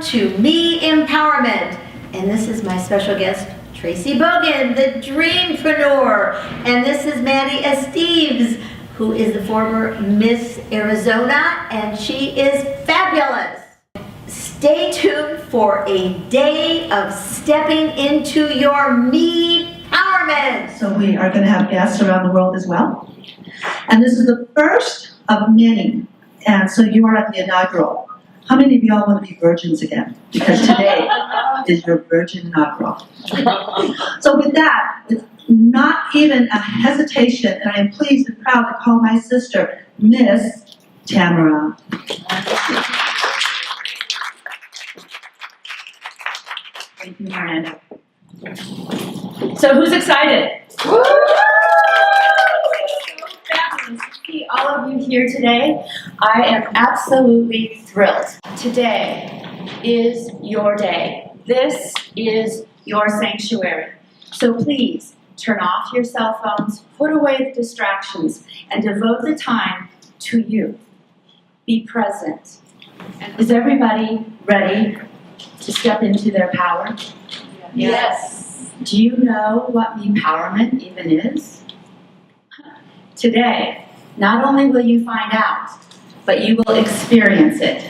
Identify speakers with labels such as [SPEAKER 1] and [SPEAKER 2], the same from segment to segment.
[SPEAKER 1] to MePowerment. And this is my special guest, Tracy Bogan, the Dreampreneur. And this is Maddie Esteves, who is the former Miss Arizona, and she is fabulous. Stay tuned for a day of stepping into your MePowerment.
[SPEAKER 2] So we are going to have guests around the world as well. And this is the first of many. And so you are at the inaugural. How many of y'all want to be virgins again? Because today is your virgin inaugural. So with that, with not even a hesitation, and I am pleased and proud to call my sister, Miss Tamara.
[SPEAKER 3] Thank you, Miranda. So who's excited? Woo! To see all of you here today. I am absolutely thrilled. Today is your day. This is your sanctuary. So please turn off your cell phones, put away the distractions, and devote the time to you. Be present. And is everybody ready to step into their power? Yes. Do you know what MePowerment even is? Today, not only will you find out, but you will experience it.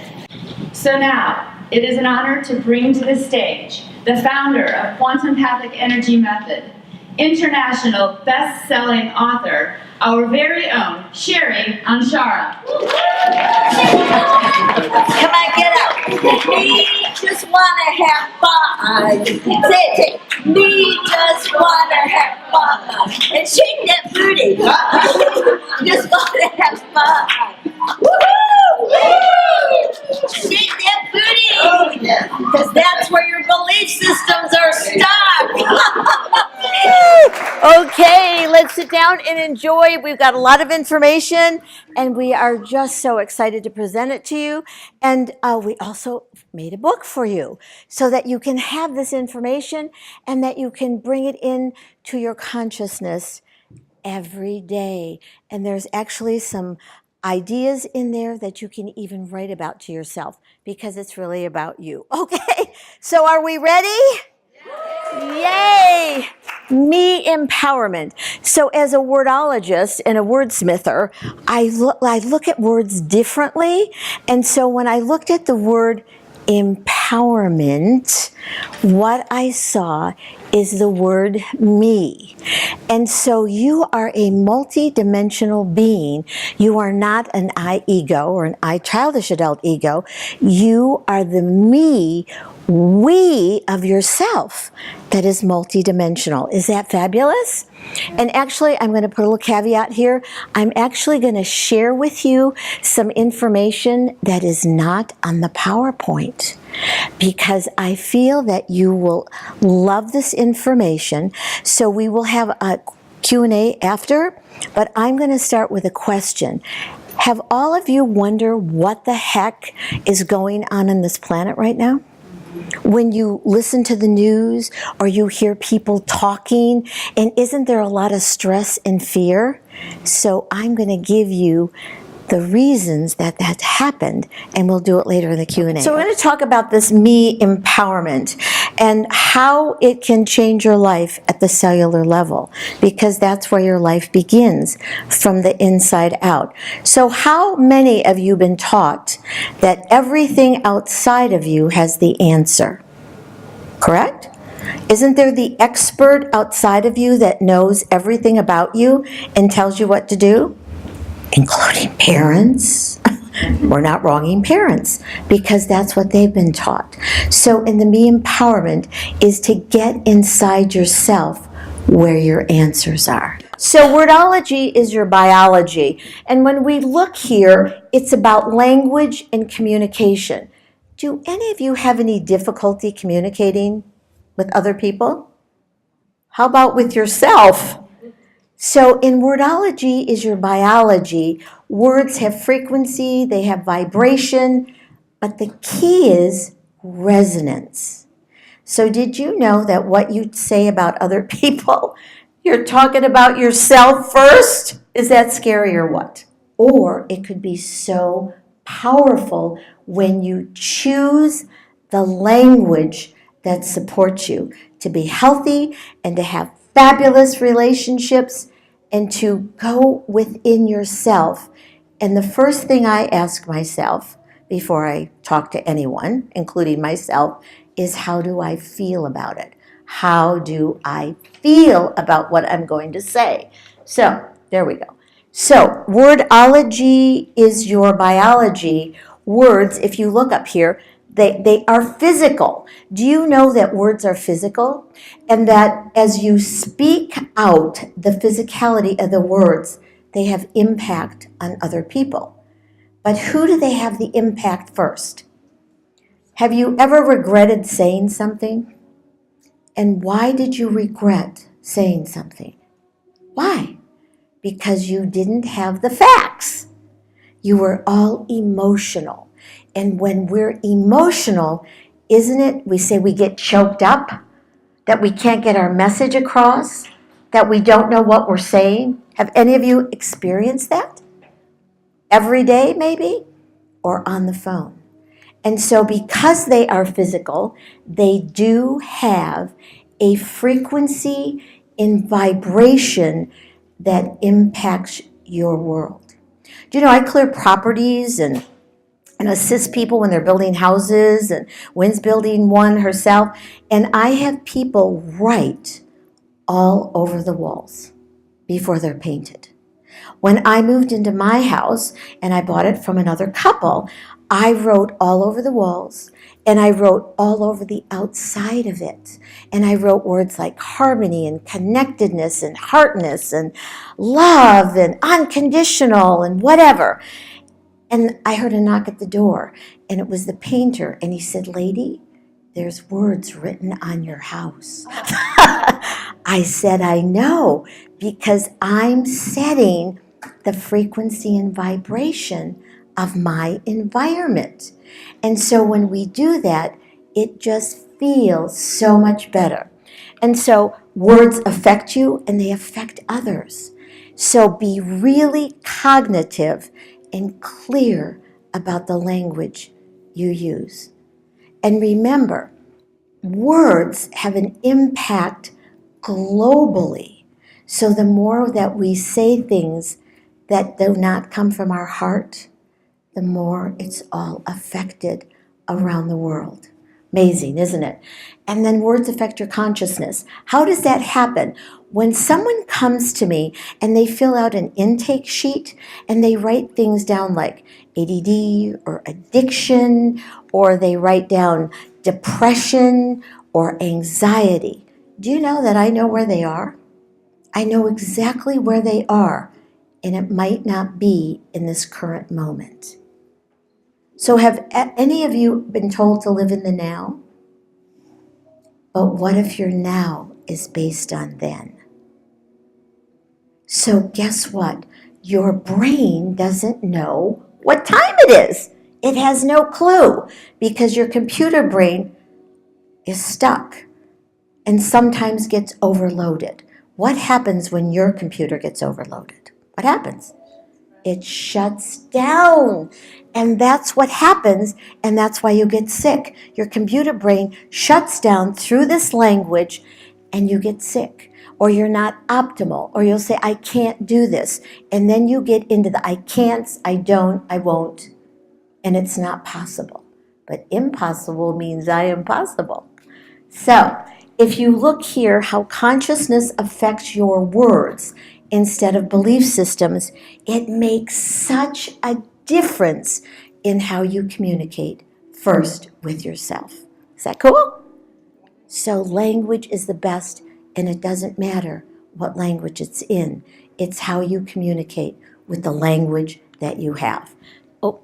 [SPEAKER 3] So now, it is an honor to bring to the stage the founder of Quantum Pathic Energy Method, international best-selling author, our very own Sherry Anshara.
[SPEAKER 4] Come on, get up. Me just wanna have fun. Say it. Me just wanna have fun. And shake that booty. Just wanna have fun. Woo-hoo! Shake that booty. Because that's where your belief systems are stuck.
[SPEAKER 1] Okay, let's sit down and enjoy. We've got a lot of information, and we are just so excited to present it to you. And we also made a book for you so that you can have this information and that you can bring it in to your consciousness every day. And there's actually some ideas in there that you can even write about to yourself because it's really about you. Okay, so are we ready? Yay! MePowerment. So as a wordologist and a wordsmither, I look at words differently. And so when I looked at the word empowerment, what I saw is the word me. And so you are a multi-dimensional being. You are not an I ego or an I childish adult ego. You are the me, we of yourself that is multidimensional. Is that fabulous? And actually, I'm going to put a little caveat here. I'm actually going to share with you some information that is not on the PowerPoint because I feel that you will love this information. So we will have a Q&A after, but I'm going to start with a question. Have all of you wondered what the heck is going on this planet right now? When you listen to the news or you hear people talking, and isn't there a lot of stress and fear? So I'm going to give you the reasons that that happened, and we'll do it later in the Q&A. So we're going to talk about this MePowerment and how it can change your life at the cellular level, because that's where your life begins, from the inside out. So how many of you been taught that everything outside of you has the answer? Correct? Isn't there the expert outside of you that knows everything about you and tells you what to do? Including parents. We're not wronging parents because that's what they've been taught. So in the MePowerment is to get inside yourself where your answers are. So wordology is your biology. And when we look here, it's about language and communication. Do any of you have any difficulty communicating with other people? How about with yourself? So in wordology is your biology. Words have frequency, they have vibration, but the key is resonance. So did you know that what you say about other people, you're talking about yourself first? Is that scary or what? Or it could be so powerful when you choose the language that supports you to be healthy and to have fabulous relationships and to go within yourself. And the first thing I ask myself before I talk to anyone, including myself, is how do I feel about it? How do I feel about what I'm going to say? So, there we go. So, wordology is your biology. Words, if you look up here, they are physical. Do you know that words are physical? And that as you speak out the physicality of the words, they have impact on other people. But who do they have the impact first? Have you ever regretted saying something? And why did you regret saying something? Why? Because you didn't have the facts. You were all emotional. And when we're emotional, isn't it, we say we get choked up, that we can't get our message across, that we don't know what we're saying? Have any of you experienced that? Every day, maybe? Or on the phone? And so because they are physical, they do have a frequency in vibration that impacts your world. Do you know, I clear properties and assist people when they're building houses, and Wynn's building one herself, and I have people write all over the walls before they're painted. When I moved into my house and I bought it from another couple, I wrote all over the walls and I wrote all over the outside of it. And I wrote words like harmony and connectedness and heartness and love and unconditional and whatever. And I heard a knock at the door, and it was the painter, and he said, "Lady, there's words written on your house." I said, "I know, because I'm setting the frequency and vibration of my environment." And so when we do that, it just feels so much better. And so words affect you and they affect others. So be really cognitive and clear about the language you use. And remember, words have an impact globally. So the more that we say things that do not come from our heart, the more it's all affected around the world. Amazing, isn't it? And then words affect your consciousness. How does that happen? When someone comes to me and they fill out an intake sheet and they write things down like ADD or addiction, or they write down depression or anxiety, do you know that I know where they are? I know exactly where they are, and it might not be in this current moment. So have any of you been told to live in the now? But what if your now is based on then? So guess what? Your brain doesn't know what time it is. It has no clue because your computer brain is stuck and sometimes gets overloaded. What happens when your computer gets overloaded? What happens? It shuts down. And that's what happens, and that's why you get sick. Your computer brain shuts down through this language, and you get sick. Or you're not optimal, or you'll say, "I can't do this." And then you get into the I can'ts, I don't, I won't, and it's not possible. But impossible means I am possible. So, if you look here, how consciousness affects your words instead of belief systems, it makes such a difference in how you communicate first with yourself. Is that cool? So language is the best, and it doesn't matter what language it's in. It's how you communicate with the language that you have. Oh,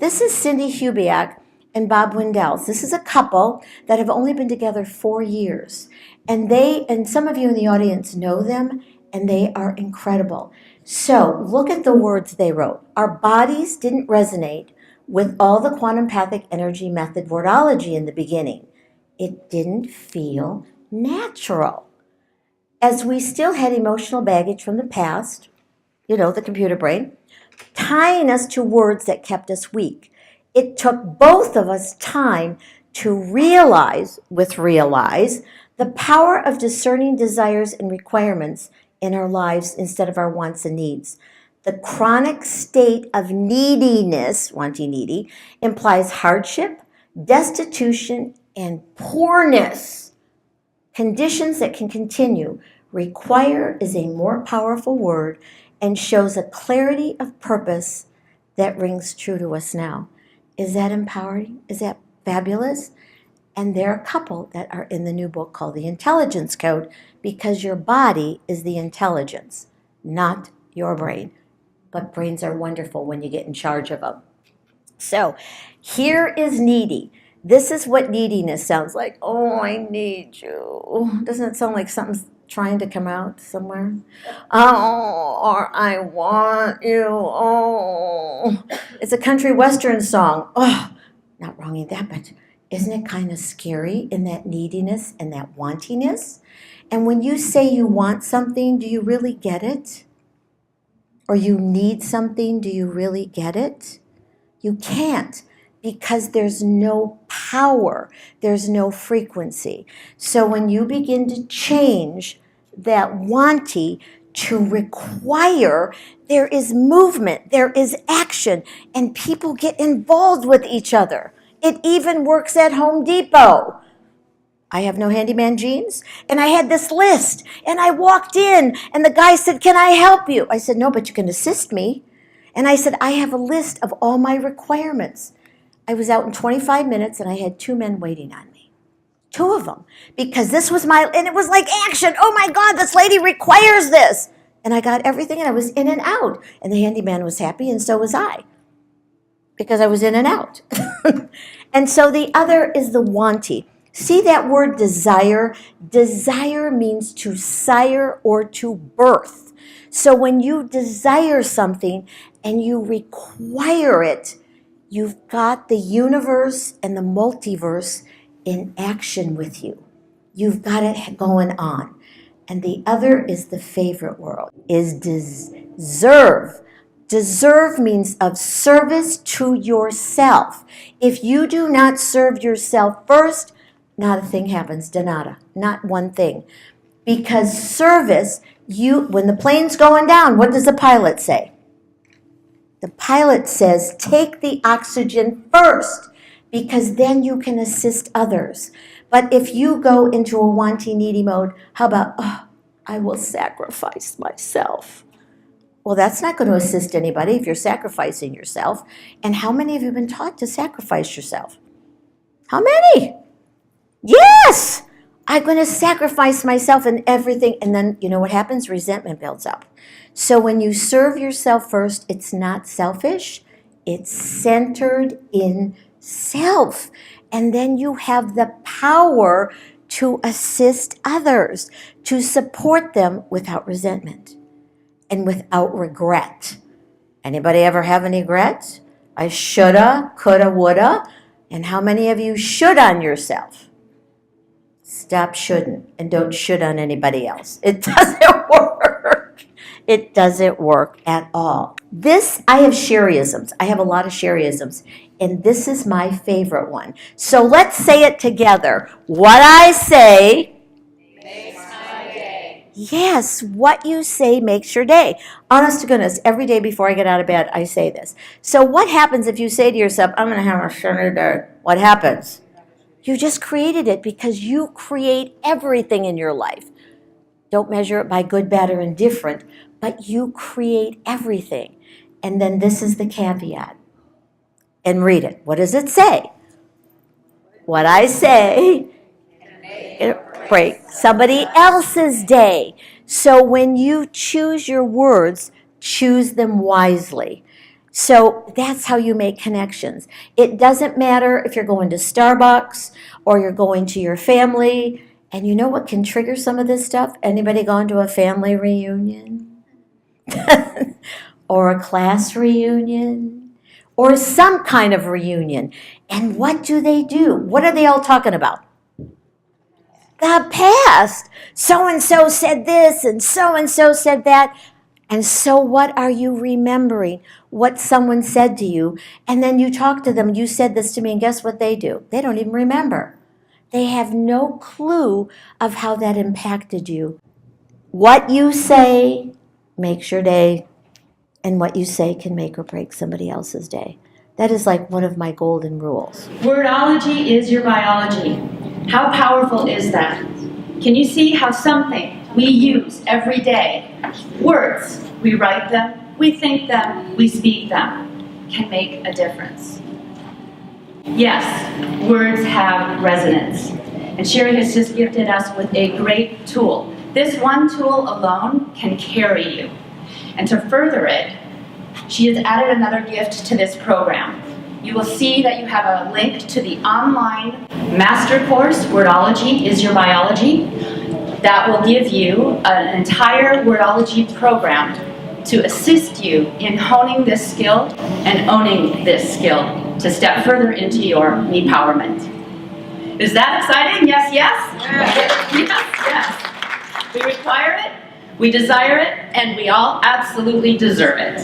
[SPEAKER 1] this is Cindy Hubiak and Bob Windels. This is a couple that have only been together 4 years. And some of you in the audience know them, and they are incredible. So look at the words they wrote. Our bodies didn't resonate with all the quantum pathic energy method wordology in the beginning. It didn't feel natural. As we still had emotional baggage from the past, the computer brain, tying us to words that kept us weak. It took both of us time to realize, the power of discerning desires and requirements in our lives instead of our wants and needs. The chronic state of neediness, wanting needy, implies hardship, destitution, and poorness. Conditions that can continue. Require is a more powerful word and shows a clarity of purpose that rings true to us now. Is that empowering? Is that fabulous? And there are a couple that are in the new book called The Intelligence Code, because your body is the intelligence, not your brain. But brains are wonderful when you get in charge of them. So here is needy. This is what neediness sounds like. Oh, I need you. Doesn't it sound like something's trying to come out somewhere? Oh, or I want you. Oh, it's a country western song. Oh, not wronging that, but isn't it kind of scary in that neediness and that wantiness? And when you say you want something, do you really get it? Or you need something, do you really get it? You can't, because there's no power, there's no frequency. So when you begin to change that wanty to require, there is movement, there is action, and people get involved with each other. It even works at Home Depot. I have no handyman jeans, and I had this list, and I walked in, and the guy said, "Can I help you?" I said, "No, but you can assist me." And I said, "I have a list of all my requirements." I was out in 25 minutes, and I had 2 men waiting on me. 2 of them, because this was and it was like action. Oh my God, this lady requires this. And I got everything, and I was in and out. And the handyman was happy, and so was I, because I was in and out. And so the other is the wanty. See that word desire? Desire means to sire or to birth. So when you desire something and you require it, you've got the universe and the multiverse in action with you. You've got it going on. And the other is the favorite word, is deserve. Deserve means of service to yourself. If you do not serve yourself first, not a thing happens, de nada, not one thing. Because service, when the plane's going down, what does the pilot say? The pilot says, take the oxygen first, because then you can assist others. But if you go into a wanting, needy mode, how about, oh, I will sacrifice myself. Well, that's not going to assist anybody if you're sacrificing yourself. And how many of you have been taught to sacrifice yourself? How many? Yes! I'm going to sacrifice myself and everything. And then, you know what happens? Resentment builds up. So when you serve yourself first, it's not selfish. It's centered in self. And then you have the power to assist others, to support them without resentment and without regret. Anybody ever have any regrets? I shoulda, coulda, woulda. And how many of you should on yourself? Stop shouldn't, and don't should on anybody else. It doesn't work. It doesn't work at all. I have Sherryisms. I have a lot of Sherryisms, and this is my favorite one. So let's say it together. What I say makes my day. Yes, what you say makes your day. Honest to goodness, every day before I get out of bed, I say this. So what happens if you say to yourself, I'm going to have a sunny day? What happens? You just created it, because you create everything in your life. Don't measure it by good, bad, or indifferent, but you create everything. And then this is the caveat. And read it. What does it say? What I say, it breaks somebody else's day. So when you choose your words, choose them wisely. So that's how you make connections. It doesn't matter if you're going to Starbucks or you're going to your family. And you know what can trigger some of this stuff? Anybody gone to a family reunion? Or a class reunion? Or some kind of reunion? And what do? What are they all talking about? The past. So-and-so said this and so-and-so said that. And so what are you remembering? What someone said to you, and then you talk to them, you said this to me, and guess what they do? They don't even remember. They have no clue of how that impacted you. What you say makes your day, and what you say can make or break somebody else's day. That is like one of my golden rules.
[SPEAKER 3] Wordology is your biology. How powerful is that? Can you see how something we use every day, words, we write them, we think them, we speak them, can make a difference? Yes, words have resonance. And Sherry has just gifted us with a great tool. This one tool alone can carry you. And to further it, she has added another gift to this program. You will see that you have a link to the online master course, Wordology is Your Biology, that will give you an entire wordology program to assist you in honing this skill and owning this skill to step further into your MePowerment. Is that exciting? Yes, yes? Yes, yes. We require it, we desire it, and we all absolutely deserve it.